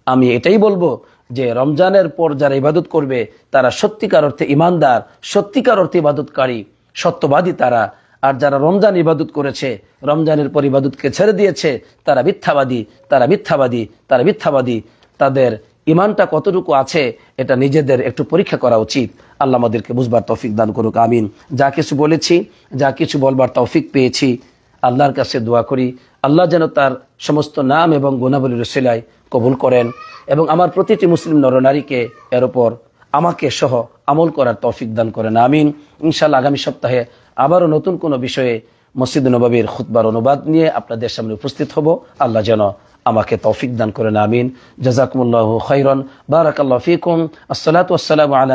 [SPEAKER 1] আমি এটাই বলবো যে রমজানের পর যারা ইবাদত করবে, তারা সত্যিকার অর্থে ইমানদার, সত্যিকার অর্থে ইবাদতকারী, সত্যবাদী তারা। আর যারা রমজান ইবাদত করেছে, রমজানের পর ইবাদতকে ছেড়ে দিয়েছে, তারা মিথ্যাবাদী, তারা মিথ্যাবাদী, তারা মিথ্যাবাদী। তাদের ইমানটা কতটুকু আছে, এটা নিজেদের একটু পরীক্ষা করা উচিত। আল্লাহ আমাদেরকে বুঝবার তৌফিক দান করুক, আমিন। যা কিছু বলেছি, যা কিছু বলবার তৌফিক পেয়েছি, আল্লাহর কাছে দোয়া করি আল্লাহ যেন তার সমস্ত নাম এবং গুণাবলীর উসিলায় কবুল করেন, এবং আমার প্রতিটি মুসলিম নরনারীকে এর উপর আমাকে সহ আমল করার তৌফিক দান করেন, আমিন। ইনশাআল্লাহ আগামী সপ্তাহে আবারও নতুন কোনো বিষয়ে মসজিদ নববীর খুতবার অনুবাদ নিয়ে আপনাদের সামনে উপস্থিত হব। আল্লাহ যেন আমাকে তৌফিক দান করেন, আমিন। জাযাকুমুল্লাহু খাইরান, বারাকাল্লাহু ফীকুম। আসসালাতু ওয়াসসালামু আলা